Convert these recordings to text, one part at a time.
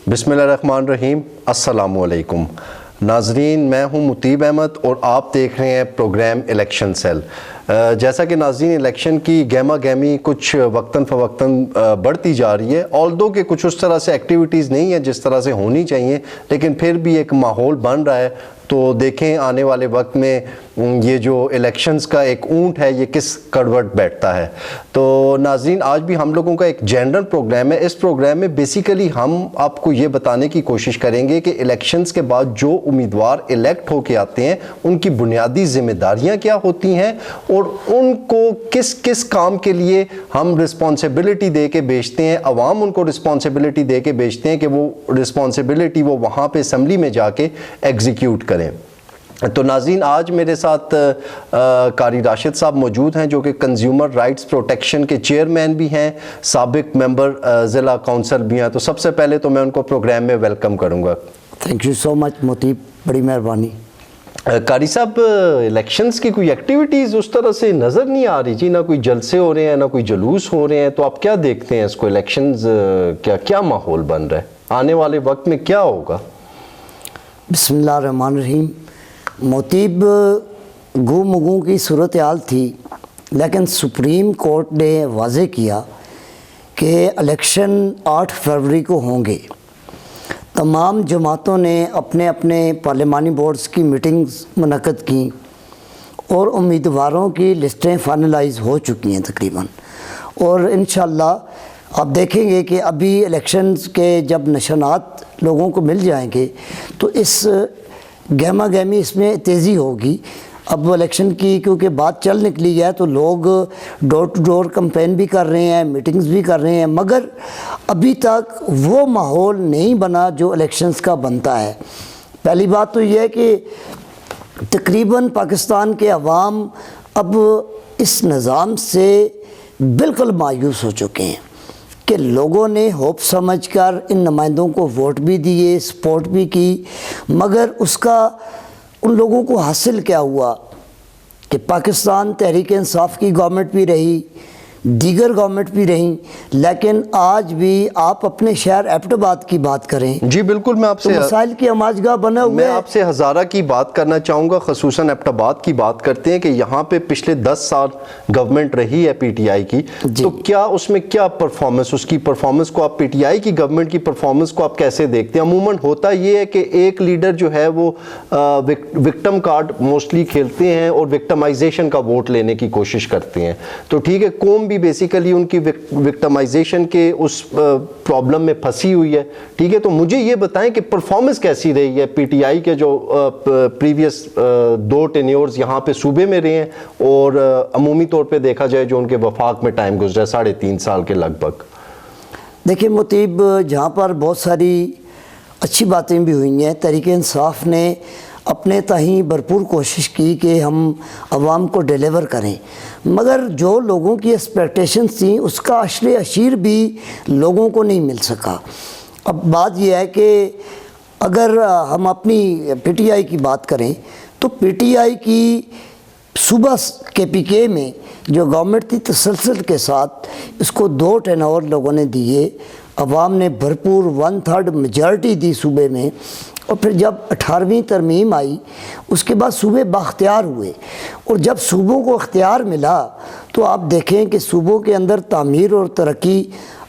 بسم اللہ الرحمن الرحیم۔ السلام علیکم ناظرین، میں ہوں مطیب احمد اور آپ دیکھ رہے ہیں پروگرام الیکشن سیل۔ جیسا کہ ناظرین الیکشن کی گہما گہمی کچھ وقتاً فوقتاً بڑھتی جا رہی ہے، آلدو کہ کچھ اس طرح سے ایکٹیویٹیز نہیں ہیں جس طرح سے ہونی چاہیے، لیکن پھر بھی ایک ماحول بن رہا ہے۔ تو دیکھیں آنے والے وقت میں یہ جو الیکشنز کا ایک اونٹ ہے یہ کس کروٹ بیٹھتا ہے۔ تو ناظرین، آج بھی ہم لوگوں کا ایک جنرل پروگرام ہے۔ اس پروگرام میں بیسیکلی ہم آپ کو یہ بتانے کی کوشش کریں گے کہ الیکشنز کے بعد جو امیدوار الیکٹ ہو کے آتے ہیں ان کی بنیادی ذمہ داریاں کیا ہوتی ہیں اور ان کو کس کس کام کے لیے ہم رسپانسبلٹی دے کے بھیجتے ہیں، عوام ان کو رسپانسبلٹی دے کے بھیجتے ہیں کہ وہ رسپانسبلٹی وہ وہاں پہ اسمبلی میں جا کے ایگزیکیوٹ کریں۔ تو ناظرین، آج میرے ساتھ قاری راشد صاحب موجود ہیں جو کہ کنزیومر رائٹس پروٹیکشن کے چیئرمین بھی ہیں، سابق ممبر ضلع کونسل بھی ہیں۔ تو سب سے پہلے تو میں ان کو پروگرام میں ویلکم کروں گا۔ تھینک یو سو مچ مطیب، بڑی مہربانی۔ قاری صاحب، الیکشنز کی کوئی ایکٹیویٹیز اس طرح سے نظر نہیں آ رہی جی، نہ کوئی جلسے ہو رہے ہیں نہ کوئی جلوس ہو رہے ہیں، تو آپ کیا دیکھتے ہیں اس کو؟ الیکشنز کیا ماحول بن رہا ہے؟ آنے والے وقت میں کیا ہوگا؟ بسم اللہ الرحمن الرحیم۔ موتیب گو مگوں کی صورتحال تھی، لیکن سپریم کورٹ نے واضح کیا کہ الیکشن 8 فروری کو ہوں گے۔ تمام جماعتوں نے اپنے اپنے پارلیمانی بورڈز کی میٹنگز منعقد کیں اور امیدواروں کی لسٹیں فائنلائز ہو چکی ہیں تقریباً، اور انشاءاللہ آپ دیکھیں گے کہ ابھی الیکشنز کے جب نشانات لوگوں کو مل جائیں گے تو اس گہما گہمی اس میں تیزی ہوگی۔ اب الیکشن کی کیونکہ بات چل نکلی ہے تو لوگ ڈور ٹو ڈور کمپین بھی کر رہے ہیں، میٹنگز بھی کر رہے ہیں، مگر ابھی تک وہ ماحول نہیں بنا جو الیکشنز کا بنتا ہے۔ پہلی بات تو یہ ہے کہ تقریباً پاکستان کے عوام اب اس نظام سے بالکل مایوس ہو چکے ہیں کہ لوگوں نے ہوپ سمجھ کر ان نمائندوں کو ووٹ بھی دیے، سپورٹ بھی کی، مگر اس کا ان لوگوں کو حاصل کیا ہوا کہ پاکستان تحریک انصاف کی گورنمنٹ بھی رہی، دیگر گورنمنٹ بھی رہیں، لیکن آج بھی آپ اپنے شہر ایبٹ آباد کی بات کریں جی بالکل، میں آپ سے مسائل کی آماجگاہ بنا ہوا ہے۔ میں آپ سے ہزارہ کی بات کرنا چاہوں گا، خصوصاً ایبٹ آباد کی بات کرتے ہیں کہ یہاں پہ پچھلے 10 سال گورنمنٹ رہی ہے پی ٹی آئی کی، تو کیا اس میں کیا پرفارمنس، اس کی پرفارمنس کو آپ پی ٹی آئی کی گورنمنٹ کی پرفارمنس کو آپ کیسے دیکھتے ہیں؟ عموماً ہوتا یہ ہے کہ ایک لیڈر جو ہے وہ وکٹم کارڈ موسٹلی کھیلتے ہیں اور وکٹمائزیشن کا ووٹ لینے کی کوشش کرتے ہیں۔ تو ٹھیک ہے، قوم بھی بیسیکلی ان کی وکٹمائزیشن کے اس پرابلم میں پھنسی ہوئی ہے، ٹھیک ہے۔ تو مجھے یہ بتائیں کہ پرفارمنس کیسی رہی ہے پی ٹی آئی کے جو پریویس 2 ٹینیورز یہاں پہ صوبے میں رہے ہیں، اور عمومی طور پہ دیکھا جائے جو ان کے وفاق میں ٹائم گزرا ہے 3.5 سال کے لگ بھگ؟ دیکھیں مطیب، جہاں پر بہت ساری اچھی باتیں بھی ہوئی ہیں، تحریک انصاف نے اپنے تئیں بھرپور کوشش کی کہ ہم عوام کو ڈیلیور کریں، مگر جو لوگوں کی ایکسپیکٹیشنز تھیں اس کا عشر عشیر بھی لوگوں کو نہیں مل سکا۔ اب بات یہ ہے کہ اگر ہم اپنی پی ٹی آئی کی بات کریں تو پی ٹی آئی کی صوبہ کے پی کے میں جو گورنمنٹ تھی تسلسل کے ساتھ اس کو 2 ٹینور لوگوں نے دیے، عوام نے بھرپور 1/3 میجارٹی دی صوبے میں، اور پھر جب 18ویں ترمیم آئی اس کے بعد صوبے باختیار ہوئے، اور جب صوبوں کو اختیار ملا تو آپ دیکھیں کہ صوبوں کے اندر تعمیر اور ترقی،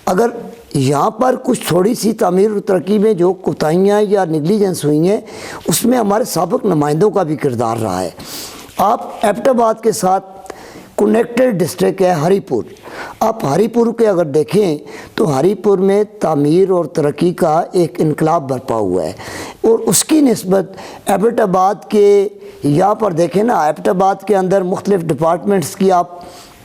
اگر یہاں پر کچھ تھوڑی سی تعمیر اور ترقی میں جو کوتاہیاں یا نیگلیجنس ہوئی ہیں اس میں ہمارے سابق نمائندوں کا بھی کردار رہا ہے۔ آپ ایبٹ آباد کے ساتھ کنیکٹڈ ڈسٹرکٹ ہے ہری پور، آپ ہری پور کے اگر دیکھیں تو ہری پور میں تعمیر اور ترقی کا ایک انقلاب برپا ہوا ہے، اور اس کی نسبت ایبٹ آباد کے یہاں پر دیکھیں نا، ایبٹ آباد کے اندر مختلف ڈپارٹمنٹس کی آپ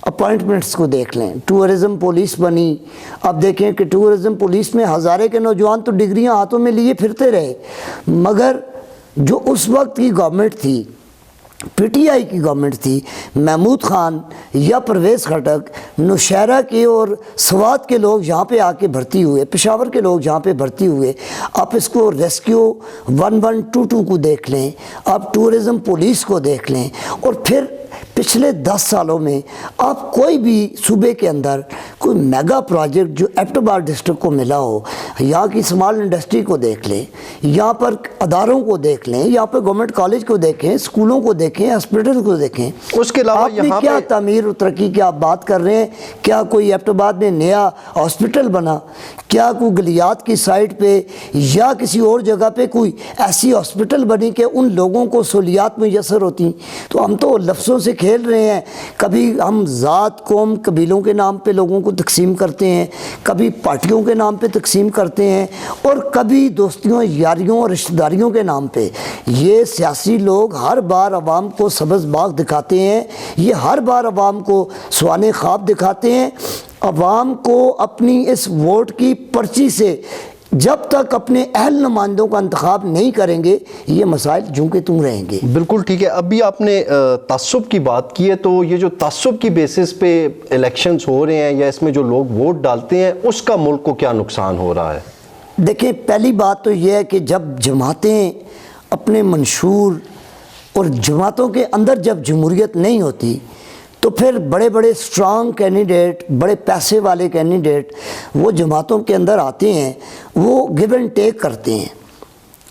اپوائنٹمنٹس کو دیکھ لیں، ٹورزم پولیس بنی، آپ دیکھیں کہ ٹورزم پولیس میں ہزارے کے نوجوان تو ڈگریاں ہاتھوں میں لیے پھرتے رہے، مگر جو اس وقت کی گورنمنٹ تھی، پی ٹی آئی کی گورنمنٹ تھی، محمود خان یا پرویز خٹک، نوشہرہ کے اور سوات کے لوگ یہاں پہ آ کے بھرتی ہوئے، پشاور کے لوگ یہاں پہ بھرتی ہوئے، آپ اس کو ریسکیو 1122 کو دیکھ لیں، آپ ٹورزم پولیس کو دیکھ لیں، اور پھر پچھلے 10 سالوں میں آپ کوئی بھی صوبے کے اندر کوئی میگا پروجیکٹ جو ایبٹ آباد ڈسٹرکٹ کو ملا ہو، یہاں کی اسمال انڈسٹری کو دیکھ لیں، یہاں پر اداروں کو دیکھ لیں، یہاں پر گورنمنٹ کالج کو دیکھیں، اسکولوں کو دیکھیں، ہاسپٹل کو دیکھیں، اس کے علاوہ آپ نے یہاں کیا پہ تعمیر و ترقی کی آپ بات کر رہے ہیں؟ کیا کوئی ایبٹ آباد میں نیا ہاسپٹل بنا؟ کیا کوئی گلیات کی سائٹ پہ یا کسی اور جگہ پہ کوئی ایسی ہاسپٹل بنی کہ ان لوگوں کو سہولیات میسر ہوتی؟ تو ہم تو لفظوں سے کھیل رہے ہیں، کبھی ہم ذات، قوم، قبیلوں کے نام پہ لوگوں کو تقسیم کرتے ہیں، کبھی پارٹیوں کے نام پہ تقسیم کرتے ہیں، اور کبھی دوستیوں، یاریوں اور رشتہ داریوں کے نام پہ۔ یہ سیاسی لوگ ہر بار عوام کو سبز باغ دکھاتے ہیں، یہ ہر بار عوام کو سوانے خواب دکھاتے ہیں۔ عوام کو اپنی اس ووٹ کی پرچی سے جب تک اپنے اہل نمائندوں کا انتخاب نہیں کریں گے، یہ مسائل جوں کے توں رہیں گے۔ بالکل ٹھیک ہے۔ ابھی آپ نے تعصب کی بات کی ہے، تو یہ جو تعصب کی بیسس پہ الیکشنز ہو رہے ہیں یا اس میں جو لوگ ووٹ ڈالتے ہیں، اس کا ملک کو کیا نقصان ہو رہا ہے؟ دیکھیں، پہلی بات تو یہ ہے کہ جب جماعتیں اپنے منشور اور جماعتوں کے اندر جب جمہوریت نہیں ہوتی تو پھر بڑے بڑے اسٹرانگ کینڈیڈیٹ، بڑے پیسے والے کینڈیڈیٹ وہ جماعتوں کے اندر آتے ہیں، وہ گیو اینڈ ٹیک کرتے ہیں۔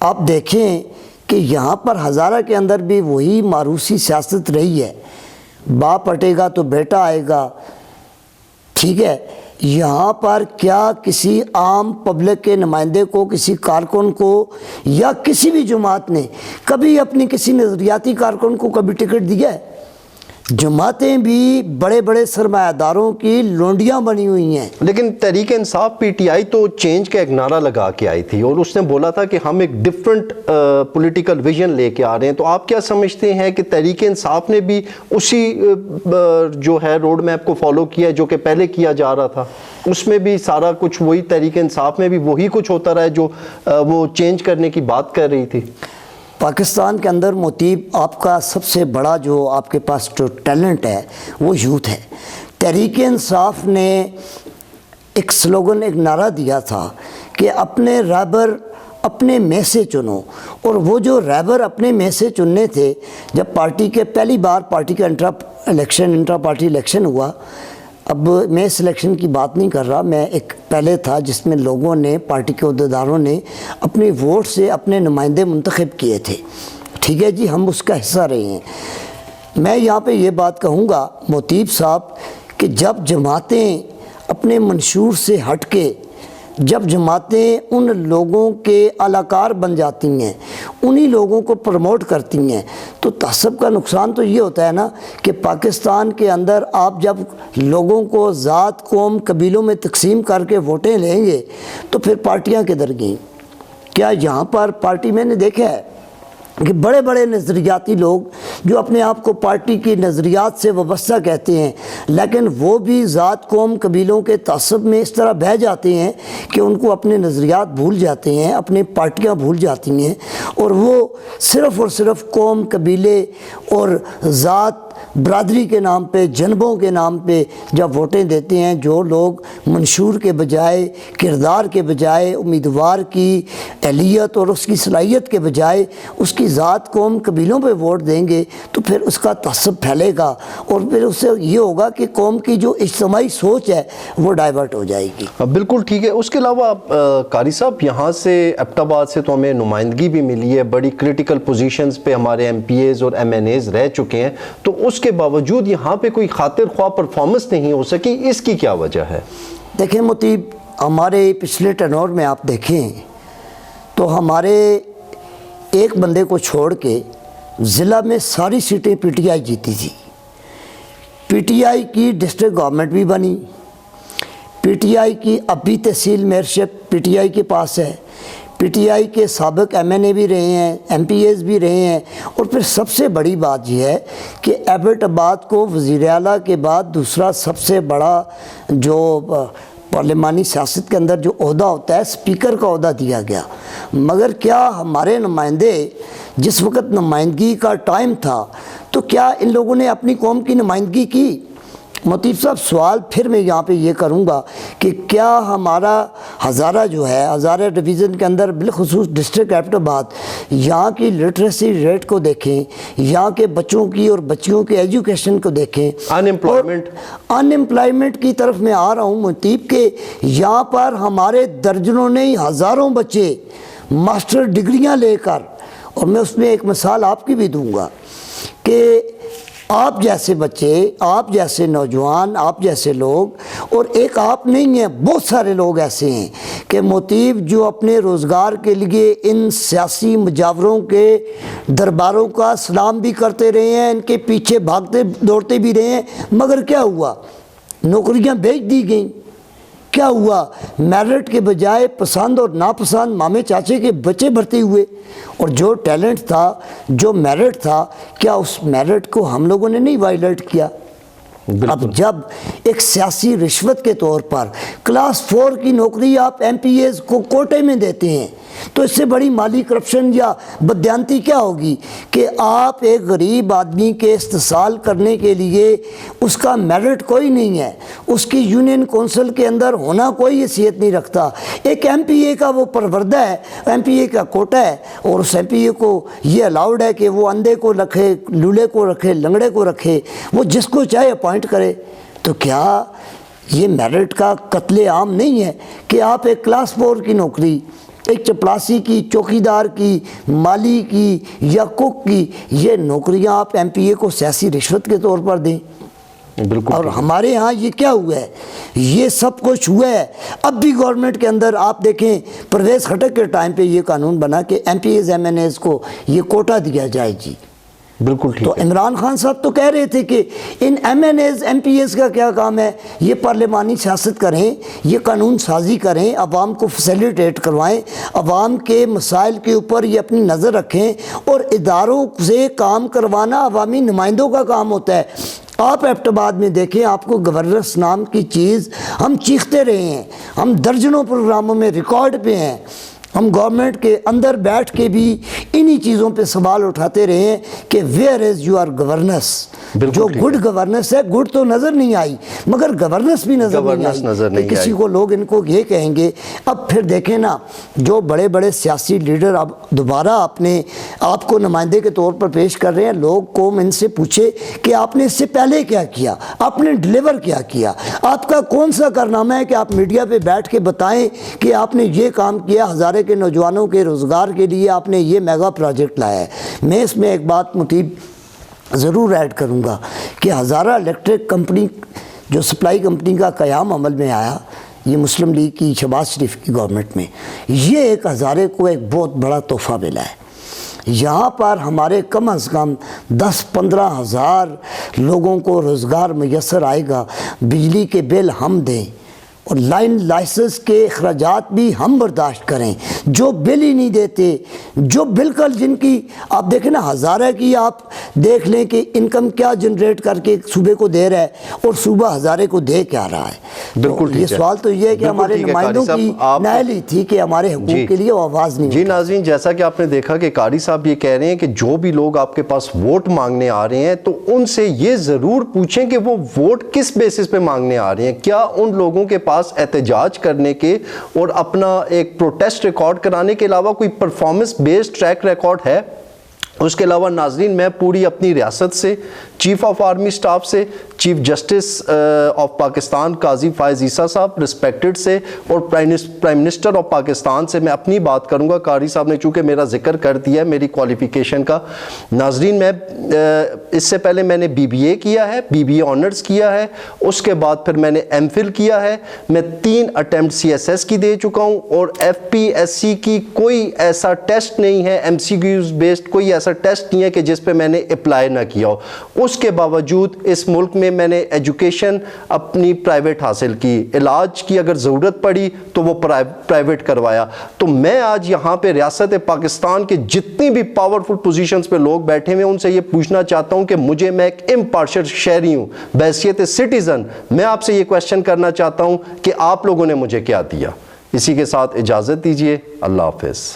آپ دیکھیں کہ یہاں پر ہزارہ کے اندر بھی وہی ماروثی سیاست رہی ہے، باپ ہٹے گا تو بیٹا آئے گا، ٹھیک ہے۔ یہاں پر کیا کسی عام پبلک کے نمائندے کو، کسی کارکن کو یا کسی بھی جماعت نے کبھی اپنی کسی نظریاتی کارکن کو کبھی ٹکٹ دیا ہے؟ جماعتیں بھی بڑے بڑے سرمایہ داروں کی لونڈیاں بنی ہوئی ہیں۔ لیکن Tehreek Insaf P T I تو چینج کا ایک نعرہ لگا کے آئی تھی اور اس نے بولا تھا کہ ہم ایک ڈیفرنٹ پولیٹیکل ویژن لے کے آ رہے ہیں، تو آپ کیا سمجھتے ہیں کہ تحریک انصاف نے بھی اسی جو ہے روڈ میپ کو فالو کیا ہے جو کہ پہلے کیا جا رہا تھا؟ اس میں بھی سارا کچھ وہی، تحریک انصاف میں بھی وہی کچھ ہوتا رہا ہے جو وہ چینج کرنے کی بات کر رہی تھی؟ پاکستان کے اندر مطیب، آپ کا سب سے بڑا جو آپ کے پاس جو ٹیلنٹ ہے وہ یوتھ ہے۔ تحریک انصاف نے ایک سلوگن، ایک نعرہ دیا تھا کہ اپنے رہبر اپنے میں سے چنو، اور وہ جو رہبر اپنے میں سے چننے تھے، جب پارٹی کے پہلی بار پارٹی کا انٹرا پارٹی الیکشن ہوا، اب میں اس الیکشن کی بات نہیں کر رہا، میں ایک پہلے تھا جس میں لوگوں نے، پارٹی کے عہدیداروں نے اپنی ووٹ سے اپنے نمائندے منتخب کیے تھے، ٹھیک ہے جی، ہم اس کا حصہ رہے ہیں۔ میں یہاں پہ یہ بات کہوں گا مطیب صاحب کہ جب جماعتیں اپنے منشور سے ہٹ کے، جب جماعتیں ان لوگوں کے اعلی کار بن جاتی ہیں، انہی لوگوں کو پروموٹ کرتی ہیں، تو تعصب کا نقصان تو یہ ہوتا ہے نا کہ پاکستان کے اندر آپ جب لوگوں کو ذات، قوم، قبیلوں میں تقسیم کر کے ووٹیں لیں گے تو پھر پارٹیاں کدھر گئیں؟ کیا یہاں پر پارٹی میں نے دیکھا ہے کہ بڑے بڑے نظریاتی لوگ جو اپنے آپ کو پارٹی کی نظریات سے وابستہ کہتے ہیں، لیکن وہ بھی ذات، قوم، قبیلوں کے تعصب میں اس طرح بہہ جاتے ہیں کہ ان کو اپنے نظریات بھول جاتے ہیں، اپنی پارٹیاں بھول جاتی ہیں، اور وہ صرف اور صرف قوم، قبیلے اور ذات، برادری کے نام پہ، جنبوں کے نام پہ جب ووٹیں دیتے ہیں، جو لوگ منشور کے بجائے، کردار کے بجائے، امیدوار کی اہلیت اور اس کی صلاحیت کے بجائے اس کی ذات، قوم، قبیلوں پہ ووٹ دیں گے تو پھر اس کا تعصب پھیلے گا، اور پھر اس سے یہ ہوگا کہ قوم کی جو اجتماعی سوچ ہے وہ ڈائیورٹ ہو جائے گی۔ بالکل ٹھیک ہے۔ اس کے علاوہ قاری صاحب، یہاں سے ایبٹ آباد سے تو ہمیں نمائندگی بھی ملی ہے، بڑی کریٹیکل پوزیشنز پہ ہمارے ایم پی ایز اور ایم این ایز رہ چکے ہیں، تو اس کے باوجود یہاں پہ کوئی خاطر خواہ پرفارمنس نہیں ہو سکی، اس کی کیا وجہ ہے؟ دیکھیں مطیب، ہمارے پچھلے ٹرنور میں آپ دیکھیں تو ہمارے ایک بندے کو چھوڑ کے ضلع میں ساری سیٹیں پی ٹی آئی جیتی تھی۔ پی ٹی آئی کی ڈسٹرکٹ گورنمنٹ بھی بنی، پی ٹی آئی کی اب بھی تحصیل میئرشپ پی ٹی آئی کے پاس ہے، پی ٹی آئی کے سابق ایم این اے بھی رہے ہیں، ایم پی ایز بھی رہے ہیں، اور پھر سب سے بڑی بات یہ ہے کہ ایبٹ آباد کو وزیر اعلیٰ کے بعد دوسرا سب سے بڑا جو پارلیمانی سیاست کے اندر جو عہدہ ہوتا ہے، اسپیکر کا عہدہ دیا گیا۔ مگر کیا ہمارے نمائندے، جس وقت نمائندگی کا ٹائم تھا، تو کیا ان لوگوں نے اپنی قوم کی نمائندگی کی؟ مطیب صاحب سوال پھر میں یہاں پہ یہ کروں گا کہ کیا ہمارا ہزارہ جو ہے، ہزارہ ڈویژن کے اندر بالخصوص ڈسٹرکٹ ایبٹ آباد، یہاں کی لٹریسی ریٹ کو دیکھیں، یہاں کے بچوں کی اور بچیوں کے ایجوکیشن کو دیکھیں، ان امپلائمنٹ کی طرف میں آ رہا ہوں مطیب، کہ یہاں پر ہمارے درجنوں نہیں ہزاروں بچے ماسٹر ڈگریاں لے کر، اور میں اس میں ایک مثال آپ کی بھی دوں گا کہ آپ جیسے بچے، آپ جیسے نوجوان، آپ جیسے لوگ، اور ایک آپ نہیں ہیں، بہت سارے لوگ ایسے ہیں کہ مطیب جو اپنے روزگار کے لیے ان سیاسی مجاوروں کے درباروں کا سلام بھی کرتے رہے ہیں، ان کے پیچھے بھاگتے دوڑتے بھی رہے ہیں، مگر کیا ہوا؟ نوکریاں بیچ دی گئیں۔ کیا ہوا؟ میرٹ کے بجائے پسند اور ناپسند مامے چاچے کے بچے بھرتے ہوئے، اور جو ٹیلنٹ تھا، جو میرٹ تھا، کیا اس میرٹ کو ہم لوگوں نے نہیں وائلیٹ کیا؟ اب جب ایک سیاسی رشوت کے طور پر کلاس 4 کی نوکری آپ ایم پی ایز کو کوٹے میں دیتے ہیں، تو اس سے بڑی مالی کرپشن یا بددیانتی کیا ہوگی کہ آپ ایک غریب آدمی کے استحصال کرنے کے لیے اس کا میرٹ کوئی نہیں ہے، اس کی یونین کونسل کے اندر ہونا کوئی حیثیت نہیں رکھتا، ایک ایم پی اے کا وہ پروردہ ہے، ایم پی اے کا کوٹا ہے، اور اس ایم پی اے کو یہ الاؤڈ ہے کہ وہ اندھے کو رکھے، لولے کو رکھے، لنگڑے کو رکھے، وہ جس کو چاہے اپوائنٹ کرے۔ تو کیا یہ میرٹ کا قتل عام نہیں ہے کہ آپ ایک کلاس 4 کی نوکری، ایک چپڑاسی کی، چوکیدار کی، مالی کی یا کک کی، یہ نوکریاں آپ ایم پی اے کو سیاسی رشوت کے طور پر دیں؟ بالکل۔ اور ہمارے ہاں یہ کیا ہوا ہے؟ یہ سب کچھ ہوا ہے۔ اب بھی گورنمنٹ کے اندر آپ دیکھیں، پرویز خٹک کے ٹائم پہ یہ قانون بنا کہ M P As M N As کو یہ کوٹا دیا جائے جی۔ بالکل ٹھیک تو ہے۔ عمران خان صاحب تو کہہ رہے تھے کہ ان M N As M P As کا کیا کام ہے؟ یہ پارلیمانی سیاست کریں، یہ قانون سازی کریں، عوام کو فیسیلیٹیٹ کروائیں، عوام کے مسائل کے اوپر یہ اپنی نظر رکھیں، اور اداروں سے کام کروانا عوامی نمائندوں کا کام ہوتا ہے۔ آپ ایبٹ آباد میں دیکھیں، آپ کو گورننس نام کی چیز ہم چیختے رہے ہیں، ہم درجنوں پروگراموں میں ریکارڈ پہ ہیں، ہم گورنمنٹ کے اندر بیٹھ کے بھی انہی چیزوں پہ سوال اٹھاتے رہے ہیں کہ ویئر از یور گورننس؟ جو گڈ گورننس ہے، گڈ تو نظر نہیں آئی، مگر گورننس بھی نظر نہیں آئی۔ کسی کو لوگ ان کو یہ کہیں گے۔ اب پھر دیکھیں نا، جو بڑے بڑے سیاسی لیڈر اب دوبارہ اپنے آپ کو نمائندے کے طور پر پیش کر رہے ہیں، لوگ قوم ان سے پوچھے کہ آپ نے اس سے پہلے کیا کیا، آپ نے ڈلیور کیا کیا، آپ کا کون سا کارنامہ ہے کہ آپ میڈیا پہ بیٹھ کے بتائیں کہ آپ نے یہ کام کیا، ہزارے کے نوجوانوں کے روزگار کے لیے آپ نے یہ میگا پروجیکٹ لایا ہے۔ میں اس میں ایک بات مطیب ضرور ایڈ کروں گا کہ ہزارہ الیکٹرک کمپنی جو سپلائی کمپنی کا قیام عمل میں آیا، یہ مسلم لیگ کی شہباز شریف کی گورنمنٹ میں، یہ ایک ہزارے کو ایک بہت بڑا تحفہ ملا ہے۔ یہاں پر ہمارے کم از کم 10-15 ہزار لوگوں کو روزگار میسر آئے گا، بجلی کے بل ہم دیں اور لائسنس کے اخراجات بھی ہم برداشت کریں۔ جو بل ہی نہیں دیتے، جو بالکل جن کی آپ دیکھیں نا، ہزارہ کی آپ دیکھ لیں کہ انکم کیا جنریٹ کر کے صوبے کو دے رہا ہے اور صوبہ ہزارے کو دے کیا رہا ہے۔ بالکل یہ سوال تو یہ ہے کہ ہمارے نمائندوں کی نائلی تھی کہ ہمارے حقوق کے لیے وہ آواز نہیں۔ جی ناظرین، جیسا کہ آپ نے دیکھا کہ قاری صاحب یہ کہہ رہے ہیں کہ جو بھی لوگ آپ کے پاس ووٹ مانگنے آ رہے ہیں تو ان سے یہ ضرور پوچھیں کہ وہ ووٹ کس بیسس پہ مانگنے آ رہے ہیں۔ کیا ان لوگوں کے پاس احتجاج کرنے کے اور اپنا ایک پروٹیسٹ ریکارڈ کرانے کے علاوہ کوئی پرفارمنس بیسڈ ٹریک ریکارڈ ہے؟ اس کے علاوہ ناظرین، میں پوری اپنی ریاست سے، چیف آف آرمی سٹاف سے، چیف جسٹس آف پاکستان قاضی فائز عیسیٰ صاحب رسپیکٹڈ سے، اور پرائم منسٹر آف پاکستان سے میں اپنی بات کروں گا۔ قاری صاحب نے چونکہ میرا ذکر کر دیا ہے میری کوالیفیکیشن کا، ناظرین میں اس سے پہلے میں نے بی بی اے کیا ہے، بی بی اے آنرز کیا ہے، اس کے بعد پھر میں نے ایم فل کیا ہے، میں 3 اٹیمپٹ سی ایس ایس کی دے چکا ہوں، اور ایف پی ایس سی کی کوئی ایسا ٹیسٹ نہیں ہے، ایم سی کیوز بیسڈ کوئی ایسا ٹیسٹ نہیں ہے کہ جس پہ میں نے اپلائی نہ کیا ہو۔ اس کے باوجود اس ملک میں نے ایجوکیشن اپنی پرائیویٹ حاصل کی، علاج کی اگر ضرورت پڑی تو وہ پرائیویٹ کروایا۔ تو میں آج یہاں پہ ریاست پاکستان کے جتنی بھی پاورفل پوزیشنز پہ لوگ بیٹھے ہوئے ان سے یہ پوچھنا چاہتا ہوں کہ میں ایک امپارشل شہری ہوں، بحیثیت سٹیزن میں آپ سے یہ کویسچن کرنا چاہتا ہوں کہ آپ لوگوں نے مجھے کیا دیا۔ اسی کے ساتھ اجازت دیجیے، اللہ حافظ۔